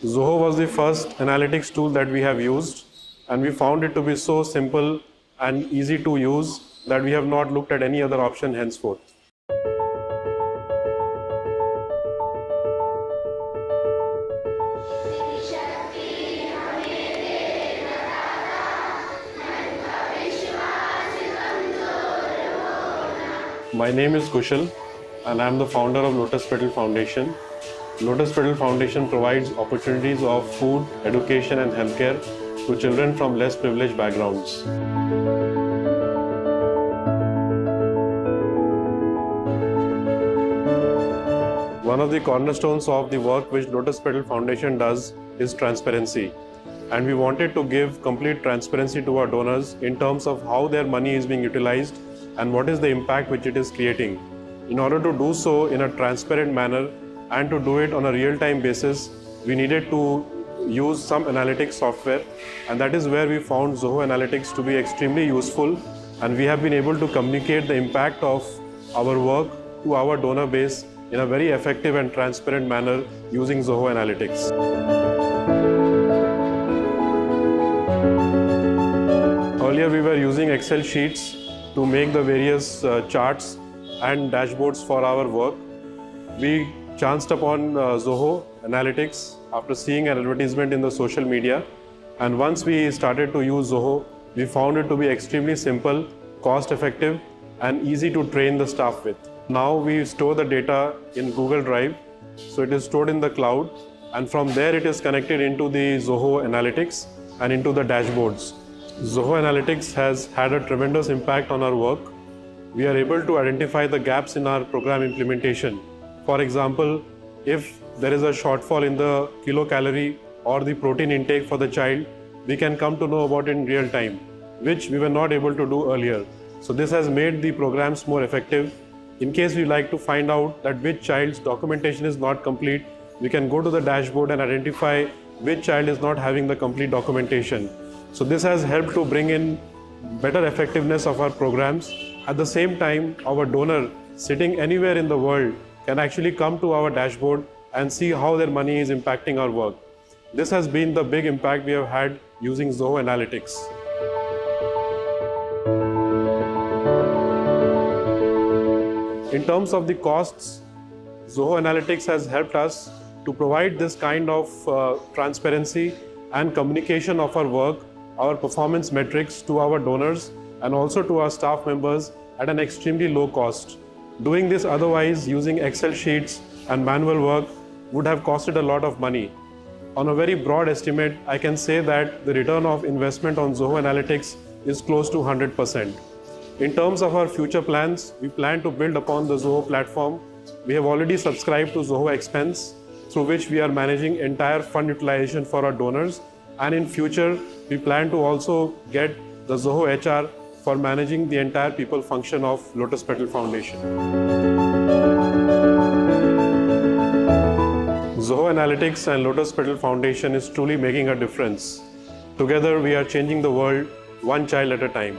Zoho was the first analytics tool that we have used, and we found it to be so simple and easy to use that we have not looked at any other option henceforth. My name is Kushal and I am the founder of Lotus Petal Foundation. Lotus Petal Foundation provides opportunities of food, education and healthcare to children from less privileged backgrounds. One of the cornerstones of the work which Lotus Petal Foundation does is transparency. And we wanted to give complete transparency to our donors in terms of how their money is being utilized and what is the impact which it is creating. In order to do so in a transparent manner and to do it on a real-time basis, we needed to use some analytics software, and that is where we found Zoho Analytics to be extremely useful, and we have been able to communicate the impact of our work to our donor base in a very effective and transparent manner using Zoho Analytics. Earlier we were using Excel sheets to make the various charts and dashboards for our work. We chanced upon Zoho Analytics after seeing an advertisement in the social media, and once we started to use Zoho, we found it to be extremely simple, cost-effective and easy to train the staff with. Now we store the data in Google Drive, so it is stored in the cloud, and from there it is connected into the Zoho Analytics and into the dashboards. Zoho Analytics has had a tremendous impact on our work. We are able to identify the gaps in our program implementation. For example, if there is a shortfall in the kilocalorie or the protein intake for the child, we can come to know about it in real time, which we were not able to do earlier. So this has made the programs more effective. In case we like to find out that which child's documentation is not complete, we can go to the dashboard and identify which child is not having the complete documentation. So this has helped to bring in better effectiveness of our programs. At the same time, our donor sitting anywhere in the world can actually come to our dashboard and see how their money is impacting our work. This has been the big impact we have had using Zoho Analytics. In terms of the costs, Zoho Analytics has helped us to provide this kind of transparency and communication of our work, our performance metrics to our donors and also to our staff members at an extremely low cost. Doing this otherwise using Excel sheets and manual work would have costed a lot of money. On a very broad estimate, I can say that the return of investment on Zoho Analytics is close to 100%. In terms of our future plans, we plan to build upon the Zoho platform. We have already subscribed to Zoho Expense, through which we are managing entire fund utilization for our donors. And in future, we plan to also get the Zoho HR for managing the entire people function of Lotus Petal Foundation. Zoho Analytics and Lotus Petal Foundation is truly making a difference. Together, we are changing the world one child at a time.